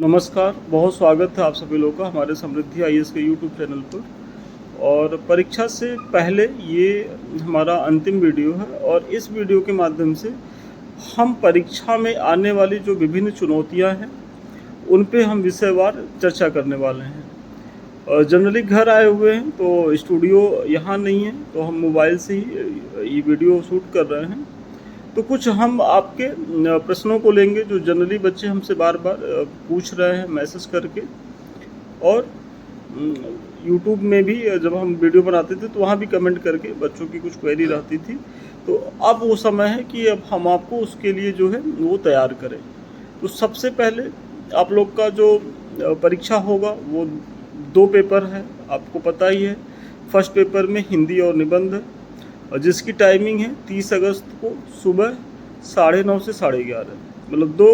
नमस्कार, बहुत स्वागत है आप सभी लोगों का हमारे समृद्धि आईएएस के यूट्यूब चैनल पर। और परीक्षा से पहले ये हमारा अंतिम वीडियो है और इस वीडियो के माध्यम से हम परीक्षा में आने वाली जो विभिन्न चुनौतियां हैं उन पे हम विषयवार चर्चा करने वाले हैं। जनरली घर आए हुए हैं तो स्टूडियो यहाँ नहीं है, तो हम मोबाइल से ही ये वीडियो शूट कर रहे हैं। तो कुछ हम आपके प्रश्नों को लेंगे जो जनरली बच्चे हमसे बार बार पूछ रहे हैं मैसेज करके, और यूट्यूब में भी जब हम वीडियो बनाते थे तो वहाँ भी कमेंट करके बच्चों की कुछ क्वेरी रहती थी। तो अब वो समय है कि अब हम आपको उसके लिए जो है वो तैयार करें। तो सबसे पहले आप लोग का जो परीक्षा होगा वो 2 पेपर है, आपको पता ही है। फर्स्ट पेपर में हिंदी और निबंध है, और जिसकी टाइमिंग है 30 अगस्त को सुबह 9:30 से 11:30, मतलब 2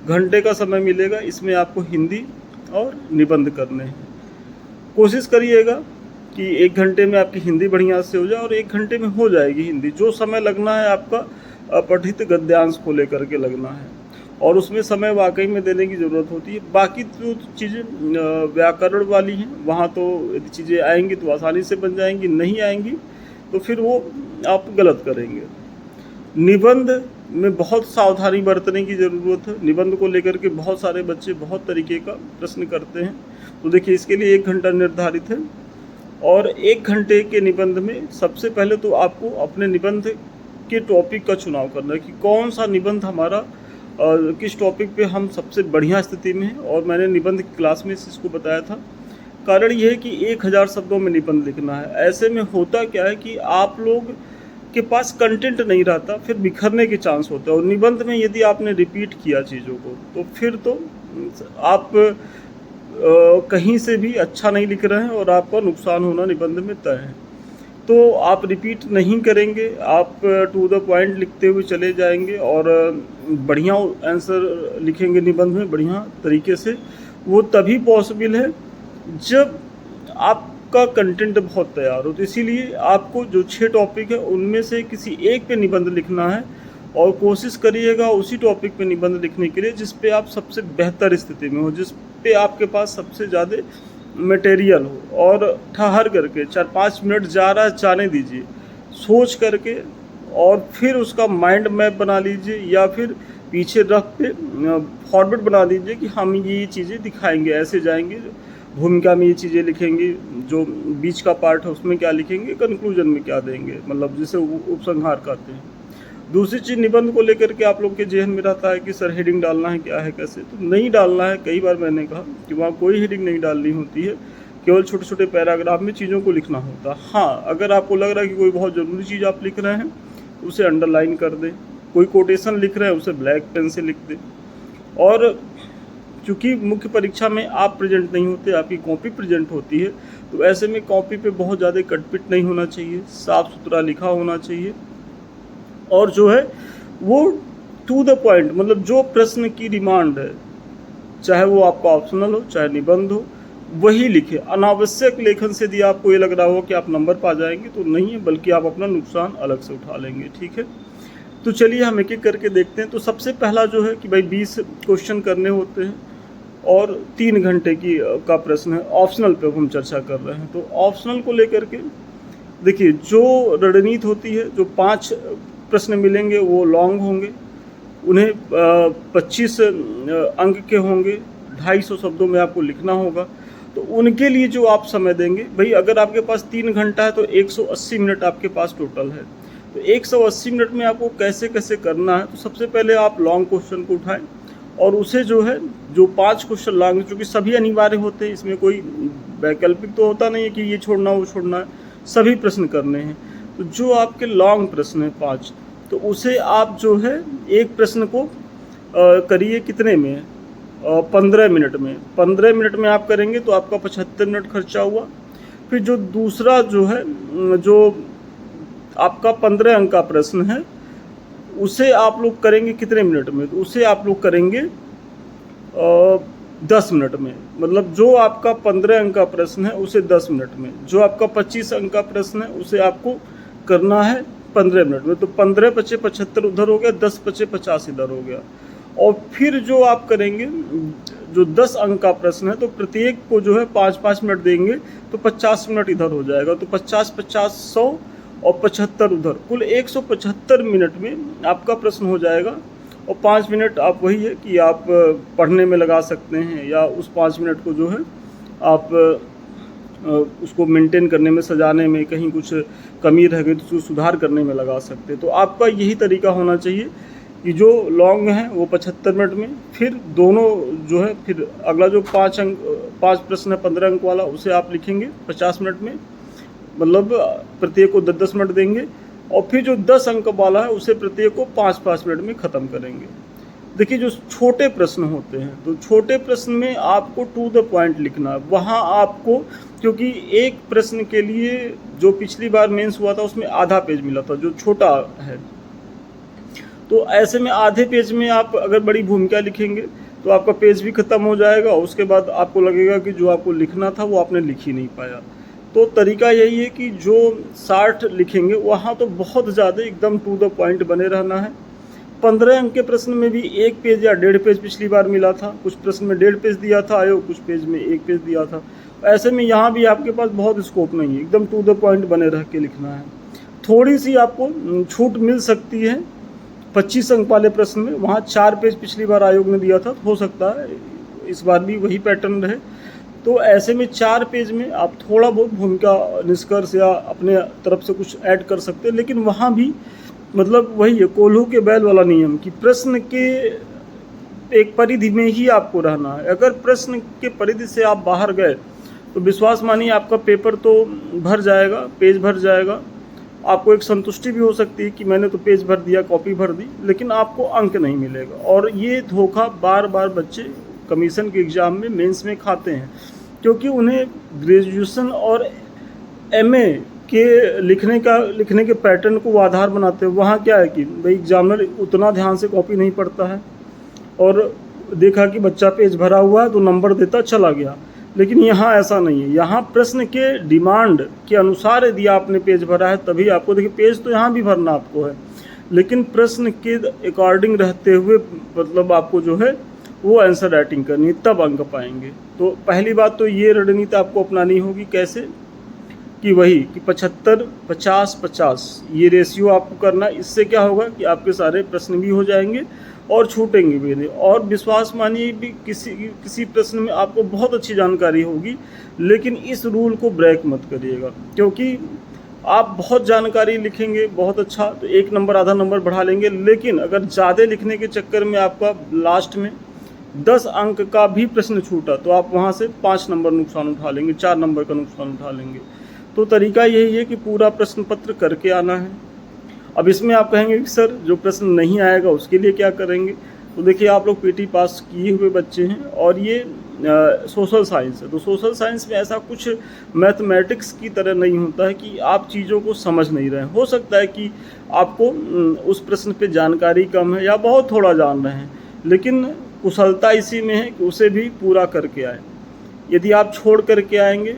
घंटे का समय मिलेगा। इसमें आपको हिंदी और निबंध करने हैं। कोशिश करिएगा कि 1 घंटे में आपकी हिंदी बढ़िया से हो जाए, और 1 घंटे में हो जाएगी हिंदी। जो समय लगना है आपका पठित गद्यांश को लेकर के लगना है, और उसमें समय वाकई में देने की ज़रूरत होती है। बाकी जो चीज़ें व्याकरण वाली हैं वहाँ तो यदि चीज़ें आएंगी तो आसानी से बन जाएंगी, नहीं आएंगी तो फिर वो आप गलत करेंगे। निबंध में बहुत सावधानी बरतने की ज़रूरत है। निबंध को लेकर के बहुत सारे बच्चे बहुत तरीके का प्रश्न करते हैं। तो देखिए, इसके लिए 1 घंटा निर्धारित है, और 1 घंटे के निबंध में सबसे पहले तो आपको अपने निबंध के टॉपिक का चुनाव करना है कि कौन सा निबंध हमारा किस टॉपिक पे हम सबसे बढ़िया स्थिति में हैं। और मैंने निबंध की क्लास में इसको बताया था। कारण यह है कि 1000 शब्दों में निबंध लिखना है। ऐसे में होता क्या है कि आप लोग के पास कंटेंट नहीं रहता, फिर बिखरने के चांस होते हैं। और निबंध में यदि आपने रिपीट किया चीज़ों को तो फिर तो आप कहीं से भी अच्छा नहीं लिख रहे हैं, और आपका नुकसान होना निबंध में तय है। तो आप रिपीट नहीं करेंगे, आप टू द पॉइंट लिखते हुए चले जाएंगे, और बढ़िया आंसर लिखेंगे निबंध में बढ़िया तरीके से। वो तभी पॉसिबल है जब आपका कंटेंट बहुत तैयार हो। तो इसीलिए आपको जो 6 टॉपिक है उनमें से किसी एक पे निबंध लिखना है, और कोशिश करिएगा उसी टॉपिक पे निबंध लिखने के लिए जिस पे आप सबसे बेहतर स्थिति में हो, जिस पे आपके पास सबसे ज़्यादा मटेरियल हो। और ठहर करके 4-5 मिनट जा रहा है जाने दीजिए, सोच करके, और फिर उसका माइंड मैप बना लीजिए, या फिर पीछे रफ पे फॉरवर्ड बना दीजिए कि हम ये चीज़ें दिखाएंगे, ऐसे जाएंगे, भूमिका में ये चीज़ें लिखेंगे, जो बीच का पार्ट है उसमें क्या लिखेंगे, कंक्लूजन में क्या देंगे, मतलब जिसे उपसंहार कहते हैं। दूसरी चीज़, निबंध को लेकर के आप लोग के जेहन में रहता है कि सर हेडिंग डालना है, क्या है, कैसे। तो नहीं डालना है। कई बार मैंने कहा कि वहाँ कोई हेडिंग नहीं डालनी होती है, केवल छोटे छोटे पैराग्राफ में चीज़ों को लिखना होता है। हाँ, अगर आपको लग रहा है कि कोई बहुत ज़रूरी चीज़ आप लिख रहे हैं तो उसे अंडरलाइन कर दें। कोई कोटेशन लिख रहे हैं उसे ब्लैक पेन से लिख दें। और चूँकि मुख्य परीक्षा में आप प्रेजेंट नहीं होते, आपकी कॉपी प्रेजेंट होती है, तो ऐसे में कॉपी पे बहुत ज़्यादा कटपिट नहीं होना चाहिए, साफ़ सुथरा लिखा होना चाहिए, और जो है वो टू द पॉइंट, मतलब जो प्रश्न की डिमांड है, चाहे वो आपका ऑप्शनल हो चाहे निबंध हो, वही लिखे। अनावश्यक लेखन से यदि आपको ये लग रहा हो कि आप नंबर पा जाएंगे तो नहीं है, बल्कि आप अपना नुकसान अलग से उठा लेंगे। ठीक है, तो चलिए हम एक एक करके देखते हैं। तो सबसे पहला जो है कि भाई 20 क्वेश्चन करने होते हैं, और 3 घंटे का प्रश्न है। ऑप्शनल पे हम चर्चा कर रहे हैं। तो ऑप्शनल को लेकर के देखिए, जो रणनीति होती है, जो 5 प्रश्न मिलेंगे वो लॉन्ग होंगे, उन्हें 25 अंक के होंगे, 250 शब्दों में आपको लिखना होगा। तो उनके लिए जो आप समय देंगे, भाई अगर आपके पास 3 घंटा है तो 180 मिनट आपके पास टोटल है। तो 180 मिनट में आपको कैसे कैसे करना है, तो सबसे पहले आप लॉन्ग क्वेश्चन को उठाएं, और उसे जो है, जो 5 क्वेश्चन लॉन्ग, चूँकि सभी अनिवार्य होते हैं, इसमें कोई वैकल्पिक तो होता नहीं है कि ये छोड़ना वो छोड़ना है, सभी प्रश्न करने हैं। तो जो आपके लॉन्ग प्रश्न है 5, तो उसे आप जो है एक प्रश्न को करिए कितने में, 15 मिनट में। 15 मिनट में आप करेंगे तो आपका 75 मिनट खर्चा हुआ। फिर जो दूसरा जो है, जो आपका 15 अंक का प्रश्न है, उसे आप लोग करेंगे कितने मिनट में, तो उसे आप लोग करेंगे 10 मिनट में। मतलब जो आपका 15 अंक का प्रश्न है उसे 10 मिनट में, जो आपका 25 अंक का प्रश्न है उसे आपको करना है 15 मिनट में। तो 15 × 5 = 75 उधर हो गया, 10 × 5 = 50 इधर हो गया। और फिर जो आप करेंगे, जो 10 अंक का प्रश्न है, तो प्रत्येक को जो है 5-5 मिनट देंगे, तो 50 मिनट इधर हो जाएगा, तो 50-50 100 और 75 उधर, कुल 175 मिनट में आपका प्रश्न हो जाएगा। और 5 मिनट आप वही है कि आप पढ़ने में लगा सकते हैं, या उस 5 मिनट को जो है आप उसको मेंटेन करने में, सजाने में, कहीं कुछ कमी रह गई तो उसको सुधार करने में लगा सकते हैं। तो आपका यही तरीका होना चाहिए कि जो लॉन्ग है वो 75 मिनट में, फिर दोनों जो है, फिर अगला जो 5 प्रश्न है 15 अंक वाला, उसे आप लिखेंगे 50 मिनट में, मतलब प्रत्येक को 10-10 मिनट देंगे। और फिर जो 10 अंक वाला है उसे प्रत्येक को 5-5 मिनट में ख़त्म करेंगे। देखिए, जो छोटे प्रश्न होते हैं, तो छोटे प्रश्न में आपको टू द पॉइंट लिखना है। वहाँ आपको, क्योंकि एक प्रश्न के लिए जो पिछली बार मेंस हुआ था उसमें आधा पेज मिला था, जो छोटा है, तो ऐसे में आधे पेज में आप अगर बड़ी भूमिका लिखेंगे तो आपका पेज भी ख़त्म हो जाएगा। उसके बाद आपको लगेगा कि जो आपको लिखना था वो आपने लिख ही नहीं पाया। तो तरीका यही है कि जो 60 लिखेंगे वहाँ तो बहुत ज़्यादा एकदम टू द पॉइंट बने रहना है। 15 अंक के प्रश्न में भी 1 पेज या 1.5 पेज पिछली बार मिला था, कुछ प्रश्न में 1.5 पेज दिया था आयोग, कुछ पेज में 1 पेज दिया था। ऐसे में यहाँ भी आपके पास बहुत स्कोप नहीं है, एकदम टू द पॉइंट बने रह के लिखना है। थोड़ी सी आपको छूट मिल सकती है 25 अंक वाले प्रश्न में, वहाँ 4 पेज पिछली बार आयोग ने दिया था, तो हो सकता है इस बार भी वही पैटर्न रहे। तो ऐसे में 4 पेज में आप थोड़ा बहुत भूमिका, निष्कर्ष या अपने तरफ से कुछ ऐड कर सकते हैं, लेकिन वहाँ भी मतलब वही है, कोल्हू के बैल वाला नियम कि प्रश्न के एक परिधि में ही आपको रहना है। अगर प्रश्न के परिधि से आप बाहर गए तो विश्वास मानिए आपका पेपर तो भर जाएगा, पेज भर जाएगा। आपको एक संतुष्टि भी हो सकती है कि मैंने तो पेज भर दिया, कॉपी भर दी, लेकिन आपको अंक नहीं मिलेगा। और ये धोखा बार बार बच्चे कमीशन के एग्ज़ाम में, मेंस में खाते हैं, क्योंकि उन्हें ग्रेजुएशन और एमए के लिखने के पैटर्न को वो आधार बनाते हैं। वहाँ क्या है कि भाई एग्जामिनर उतना ध्यान से कॉपी नहीं पढ़ता है, और देखा कि बच्चा पेज भरा हुआ है तो नंबर देता चला गया। लेकिन यहाँ ऐसा नहीं है, यहाँ प्रश्न के डिमांड के अनुसार यदि आपने पेज भरा है तभी आपको, देखिए पेज तो यहाँ भी भरना आपको है, लेकिन प्रश्न के अकॉर्डिंग रहते हुए मतलब आपको जो है वो आंसर राइटिंग करनी है, तब अंक पाएंगे। तो पहली बात तो ये रणनीति आपको अपनानी होगी। कैसे कि वही कि 75-50-50 ये रेशियो आपको करना। इससे क्या होगा कि आपके सारे प्रश्न भी हो जाएंगे और छूटेंगे भी नहीं। और विश्वास मानिए भी किसी प्रश्न में आपको बहुत अच्छी जानकारी होगी, लेकिन इस रूल को ब्रेक मत करिएगा, क्योंकि आप बहुत जानकारी लिखेंगे बहुत अच्छा तो 1 नंबर आधा नंबर बढ़ा लेंगे, लेकिन अगर ज़्यादा लिखने के चक्कर में आपका लास्ट में 10 अंक का भी प्रश्न छूटा तो आप वहाँ से 5 नंबर नुकसान उठा लेंगे, 4 नंबर का नुकसान उठा लेंगे। तो तरीका यही है कि पूरा प्रश्न पत्र करके आना है। अब इसमें आप कहेंगे कि सर जो प्रश्न नहीं आएगा उसके लिए क्या करेंगे? तो देखिए, आप लोग पीटी पास किए हुए बच्चे हैं और ये सोशल साइंस है, तो सोशल साइंस में ऐसा कुछ मैथमेटिक्स की तरह नहीं होता है कि आप चीज़ों को समझ नहीं रहे हैं। हो सकता है कि आपको उस प्रश्न पे जानकारी कम है या बहुत थोड़ा जान रहे हैं, लेकिन कुशलता इसी में है कि उसे भी पूरा करके आए। यदि आप छोड़ करके आएंगे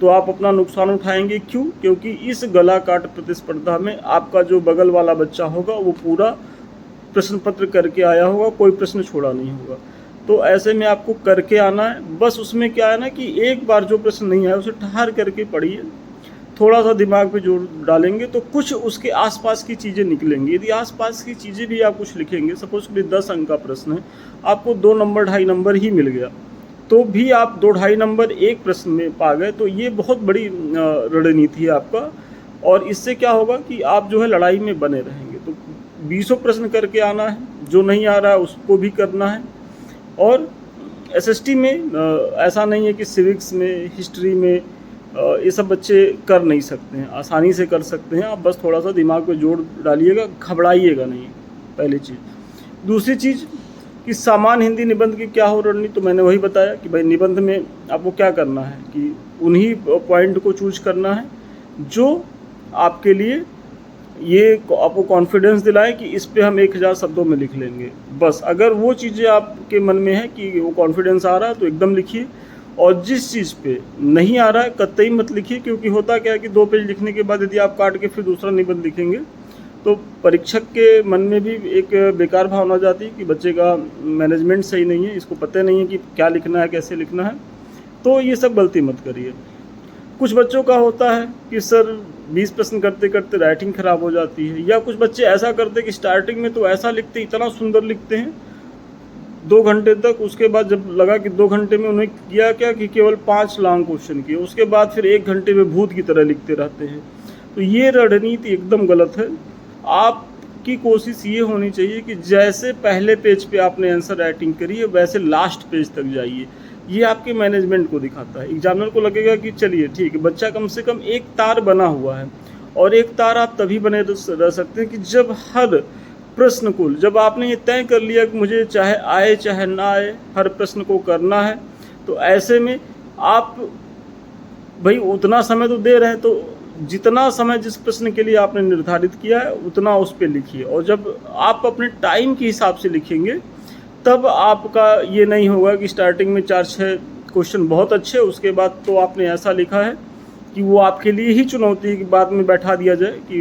तो आप अपना नुकसान उठाएंगे। क्यों? क्योंकि इस गला काट प्रतिस्पर्धा में आपका जो बगल वाला बच्चा होगा वो पूरा प्रश्न पत्र करके आया होगा, कोई प्रश्न छोड़ा नहीं होगा। तो ऐसे में आपको करके आना है। बस उसमें क्या है ना कि एक बार जो प्रश्न नहीं आया उसे ठहर करके पढ़िए, थोड़ा सा दिमाग पे जोर डालेंगे तो कुछ उसके आसपास की चीज़ें निकलेंगी। यदि आसपास की चीज़ें भी आप कुछ लिखेंगे, सपोज कि 10 अंक का प्रश्न है, आपको 2 नंबर 2.5 नंबर ही मिल गया, तो भी आप 2-2.5 नंबर एक प्रश्न में पा गए, तो ये बहुत बड़ी रणनीति है आपका। और इससे क्या होगा कि आप जो है लड़ाई में बने रहेंगे। तो 20 प्रश्न करके आना है, जो नहीं आ रहा है उसको भी करना है। और एसएसटी में ऐसा नहीं है कि सिविक्स में, हिस्ट्री में ये सब बच्चे कर नहीं सकते हैं, आसानी से कर सकते हैं। आप बस थोड़ा सा दिमाग पे जोर डालिएगा, घबराइएगा नहीं, पहली चीज़। दूसरी चीज़ कि सामान्य हिंदी निबंध की क्या हो रणनीति, तो मैंने वही बताया कि भाई निबंध में आपको क्या करना है कि उन्हीं पॉइंट को चूज करना है जो आपके लिए ये आपको कॉन्फिडेंस दिलाए कि इस पे हम 1000 शब्दों में लिख लेंगे। बस अगर वो चीज़ें आपके मन में है कि वो कॉन्फिडेंस आ रहा है तो एकदम लिखिए, और जिस चीज़ पे नहीं आ रहा है कतई मत लिखिए। क्योंकि होता क्या है कि 2 पेज लिखने के बाद यदि आप काट के फिर दूसरा निबंध लिखेंगे तो परीक्षक के मन में भी एक बेकार भावना जाती है कि बच्चे का मैनेजमेंट सही नहीं है, इसको पता नहीं है कि क्या लिखना है, कैसे लिखना है। तो ये सब गलती मत करिए। कुछ बच्चों का होता है कि सर 20 प्रश्न करते करते राइटिंग ख़राब हो जाती है, या कुछ बच्चे ऐसा करते हैं कि स्टार्टिंग में तो ऐसा लिखते, इतना सुंदर लिखते हैं 2 घंटे तक, उसके बाद जब लगा कि 2 घंटे में उन्हें किया क्या कि केवल 5 लॉन्ग क्वेश्चन किए, उसके बाद फिर 1 घंटे में भूत की तरह लिखते रहते हैं। तो ये रणनीति एकदम गलत है। आपकी कोशिश ये होनी चाहिए कि जैसे पहले पेज पे आपने आंसर राइटिंग करी है वैसे लास्ट पेज तक जाइए। ये आपके मैनेजमेंट को दिखाता है। एग्जामिनर को लगेगा कि चलिए ठीक है, बच्चा कम से कम एक तार बना हुआ है। और एक तार आप तभी बने रह सकते हैं कि जब हर प्रश्न को, जब आपने ये तय कर लिया कि मुझे चाहे आए चाहे ना आए हर प्रश्न को करना है, तो ऐसे में आप भाई उतना समय तो दे रहे हैं, तो जितना समय जिस प्रश्न के लिए आपने निर्धारित किया है उतना उस पर लिखिए। और जब आप अपने टाइम के हिसाब से लिखेंगे तब आपका ये नहीं होगा कि स्टार्टिंग में 4-6 क्वेश्चन बहुत अच्छे, उसके बाद तो आपने ऐसा लिखा है कि वो आपके लिए ही चुनौती है कि बाद में बैठा दिया जाए कि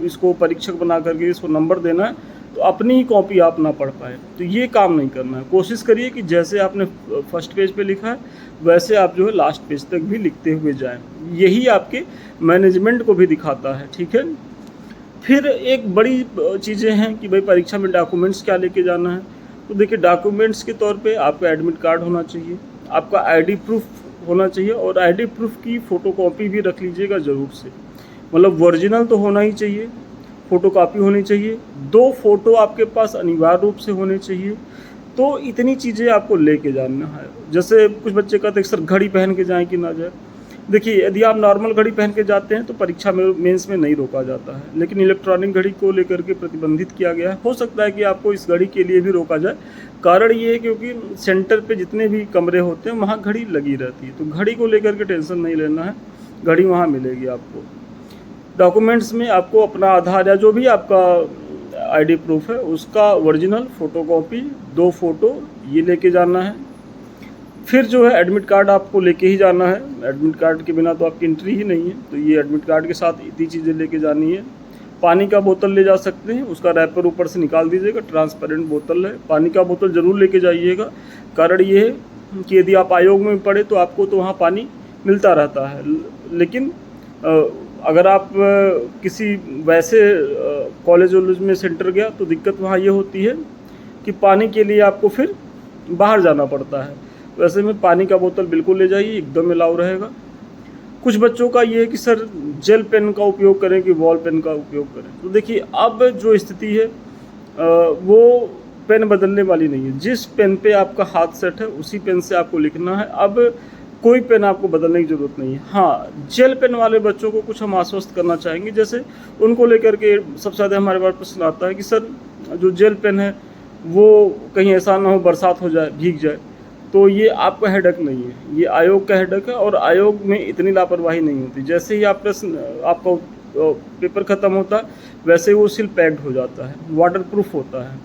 इसको परीक्षक बना करके इसको नंबर देना है, तो अपनी ही कॉपी आप ना पढ़ पाए। तो ये काम नहीं करना है। कोशिश करिए कि जैसे आपने फर्स्ट पेज पे लिखा है वैसे आप जो है लास्ट पेज तक भी लिखते हुए जाएं। यही आपके मैनेजमेंट को भी दिखाता है, ठीक है। फिर एक बड़ी चीज़ें हैं कि भाई परीक्षा में डॉक्यूमेंट्स क्या लेके जाना है। तो देखिए, डॉक्यूमेंट्स के तौर पे आपका एडमिट कार्ड होना चाहिए, आपका आईडी प्रूफ होना चाहिए, और आईडी प्रूफ की फ़ोटोकॉपी भी रख लीजिएगा ज़रूर से। मतलब ओरिजिनल तो होना ही चाहिए, फ़ोटोकॉपी होनी चाहिए, 2 फ़ोटो आपके पास अनिवार्य रूप से होने चाहिए। तो इतनी चीज़ें आपको लेके जाना है। जैसे कुछ बच्चे कहते हैं सर घड़ी पहन के जाएँ कि ना जाए। देखिए, यदि आप नॉर्मल घड़ी पहन के जाते हैं तो परीक्षा में मेंस में नहीं रोका जाता है, लेकिन इलेक्ट्रॉनिक घड़ी को लेकर के प्रतिबंधित किया गया है। हो सकता है कि आपको इस घड़ी के लिए भी रोका जाए। कारण ये है क्योंकि सेंटर पे जितने भी कमरे होते हैं वहाँ घड़ी लगी रहती है, तो घड़ी को लेकर के टेंशन नहीं लेना है, घड़ी वहाँ मिलेगी आपको। डॉक्यूमेंट्स में आपको अपना आधार या जो भी आपका आईडी प्रूफ है उसका ओरिजिनल फ़ोटोकॉपी, 2 फ़ोटो ये लेके जाना है। फिर जो है एडमिट कार्ड आपको लेके ही जाना है। एडमिट कार्ड के बिना तो आपकी एंट्री ही नहीं है, तो ये एडमिट कार्ड के साथ इतनी चीज़ें लेके जानी है। पानी का बोतल ले जा सकते हैं, उसका रैपर ऊपर से निकाल दीजिएगा, ट्रांसपेरेंट बोतल है। पानी का बोतल ज़रूर लेके जाइएगा। कारण ये है कि यदि आप आयोग में पढ़े तो आपको तो वहाँ पानी मिलता रहता है, लेकिन अगर आप किसी वैसे कॉलेज वॉलेज में सेंटर गया तो दिक्कत वहाँ ये होती है कि पानी के लिए आपको फिर बाहर जाना पड़ता है। वैसे में पानी का बोतल बिल्कुल ले जाइए, एकदम अलाउ रहेगा। कुछ बच्चों का ये है कि सर जेल पेन का उपयोग करें कि बॉल पेन का उपयोग करें। तो देखिए, अब जो स्थिति है वो पेन बदलने वाली नहीं है। जिस पेन पे आपका हाथ सेट है उसी पेन से आपको लिखना है। अब कोई पेन आपको बदलने की ज़रूरत नहीं है। हाँ, जेल पेन वाले बच्चों को कुछ हम आश्वस्त करना चाहेंगे। जैसे उनको लेकर के सबसे ज़्यादा हमारे पास प्रश्न आता है कि सर जो जेल पेन है वो कहीं ऐसा ना हो बरसात हो जाए, भीग जाए। तो ये आपका हेडक नहीं है, ये आयोग का हेडक है, और आयोग में इतनी लापरवाही नहीं होती। जैसे ही आप प्रश्न आपका पेपर ख़त्म होता है वैसे वो सील पैक्ड हो जाता है, वाटर प्रूफ होता है।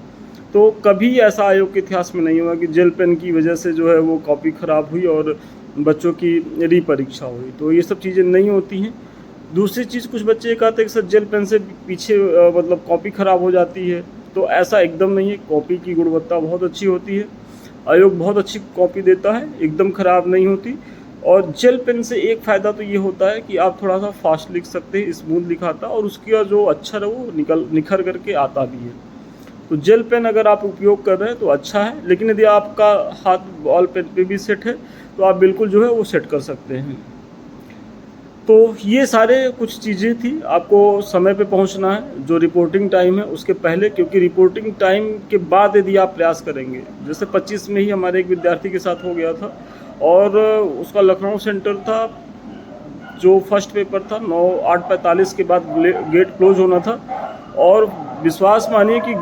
तो कभी ऐसा आयोग के इतिहास में नहीं हुआ कि जेल पेन की वजह से जो है वो कॉपी ख़राब हुई और बच्चों की रीपरीक्षा हुई। तो ये सब चीज़ें नहीं होती हैं। दूसरी चीज़, कुछ बच्चे कहते हैं कि सर जेल पेन से पीछे मतलब कॉपी ख़राब हो जाती है, तो ऐसा एकदम नहीं है। कॉपी की गुणवत्ता बहुत अच्छी होती है, आयोग बहुत अच्छी कॉपी देता है, एकदम ख़राब नहीं होती। और जेल पेन से एक फ़ायदा तो ये होता है कि आप थोड़ा सा फास्ट लिख सकते हैं, स्मूथ लिखाता, और उसका जो अक्षर है वो निखर करके आता भी है। तो जेल पेन अगर आप उपयोग कर रहे हैं तो अच्छा है, लेकिन यदि आपका हाथ बॉल पेन पे भी सेट है तो आप बिल्कुल जो है वो सेट कर सकते हैं। तो ये सारे कुछ चीज़ें थी। आपको समय पे पहुंचना है, जो रिपोर्टिंग टाइम है उसके पहले, क्योंकि रिपोर्टिंग टाइम के बाद यदि आप प्रयास करेंगे, जैसे 25 में ही हमारे एक विद्यार्थी के साथ हो गया था, और उसका लखनऊ सेंटर था, जो फर्स्ट पेपर था 8:45 के बाद गेट क्लोज होना था, और विश्वास मानिए कि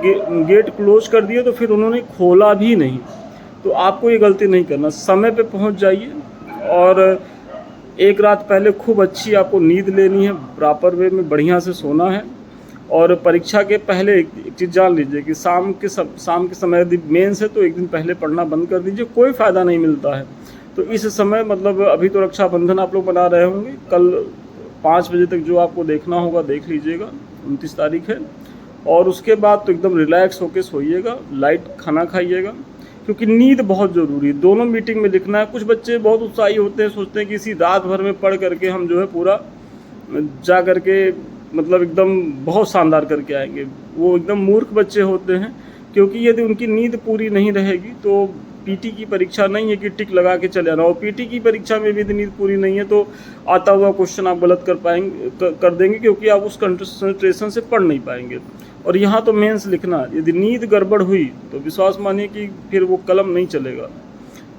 गेट क्लोज कर दिए तो फिर उन्होंने खोला भी नहीं। तो आपको ये गलती नहीं करना, समय पे पहुंच जाइए, और एक रात पहले खूब अच्छी आपको नींद लेनी है, प्रॉपर वे में बढ़िया से सोना है। और परीक्षा के पहले एक चीज़ जान लीजिए कि शाम के समय यदि मेंस है तो एक दिन पहले पढ़ना बंद कर दीजिए, कोई फ़ायदा नहीं मिलता है। तो इस समय मतलब अभी तो रक्षाबंधन आप लोग मना रहे होंगे, कल 5 बजे तक जो आपको देखना होगा देख लीजिएगा, 29 तारीख है। और उसके बाद तो एकदम रिलैक्स होके सोइएगा, लाइट खाना खाइएगा, क्योंकि नींद बहुत ज़रूरी है। दोनों मीटिंग में लिखना है। कुछ बच्चे बहुत उत्साही होते हैं, सोचते हैं कि इसी रात भर में पढ़ करके हम जो है पूरा जा करके मतलब एकदम बहुत शानदार करके आएंगे। वो एकदम मूर्ख बच्चे होते हैं, क्योंकि यदि उनकी नींद पूरी नहीं रहेगी तो पीटी की परीक्षा नहीं है कि टिक लगा के चले आना। और पीटी की परीक्षा में भी यदि नींद पूरी नहीं है तो आता हुआ क्वेश्चन आप गलत कर देंगे, क्योंकि आप उस कंसंट्रेशन से पढ़ नहीं पाएंगे। और यहाँ तो मेंस लिखना, यदि नींद गड़बड़ हुई तो विश्वास मानिए कि फिर वो कलम नहीं चलेगा,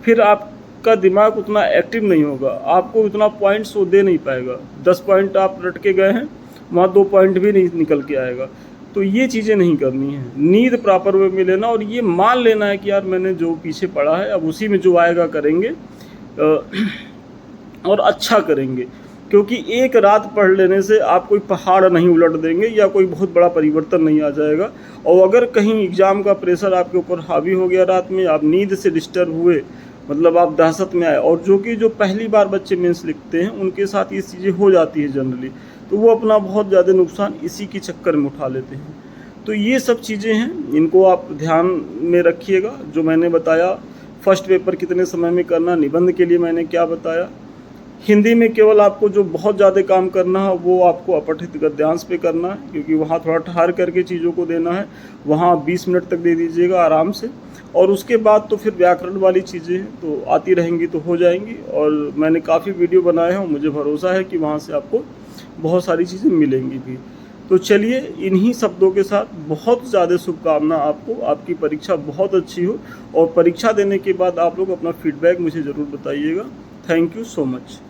फिर आपका दिमाग उतना एक्टिव नहीं होगा, आपको उतना पॉइंट्स वो दे नहीं पाएगा। 10 पॉइंट आप रट के गए हैं, वहाँ 2 पॉइंट भी नहीं निकल के आएगा। तो ये चीज़ें नहीं करनी है। नींद प्रॉपर वे में लेना और ये मान लेना है कि यार मैंने जो पीछे पढ़ा है अब उसी में जो आएगा करेंगे और अच्छा करेंगे। क्योंकि एक रात पढ़ लेने से आप कोई पहाड़ नहीं उलट देंगे या कोई बहुत बड़ा परिवर्तन नहीं आ जाएगा। और अगर कहीं एग्ज़ाम का प्रेशर आपके ऊपर हावी हो गया, रात में आप नींद से डिस्टर्ब हुए, मतलब आप दहशत में आए, और जो पहली बार बच्चे मेंस लिखते हैं उनके साथ ये चीज़ें हो जाती है जनरली, तो वो अपना बहुत ज़्यादा नुकसान इसी के चक्कर में उठा लेते हैं। तो ये सब चीज़ें हैं, इनको आप ध्यान में रखिएगा। जो मैंने बताया, फर्स्ट पेपर कितने समय में करना, निबंध के लिए मैंने क्या बताया। हिंदी में केवल आपको जो बहुत ज़्यादा काम करना है वो आपको अपठित गद्यांश पे करना है, क्योंकि वहाँ थोड़ा ठहर करके चीज़ों को देना है। वहाँ 20 मिनट तक दे दीजिएगा आराम से, और उसके बाद तो फिर व्याकरण वाली चीज़ें तो आती रहेंगी तो हो जाएंगी। और मैंने काफ़ी वीडियो बनाए हैं, मुझे भरोसा है कि वहाँ से आपको बहुत सारी चीज़ें मिलेंगी भी। तो चलिए, इन्हीं शब्दों के साथ बहुत ज़्यादा शुभकामना आपको, आपकी परीक्षा बहुत अच्छी हो, और परीक्षा देने के बाद आप लोग अपना फीडबैक मुझे ज़रूर बताइएगा। Thank you so much.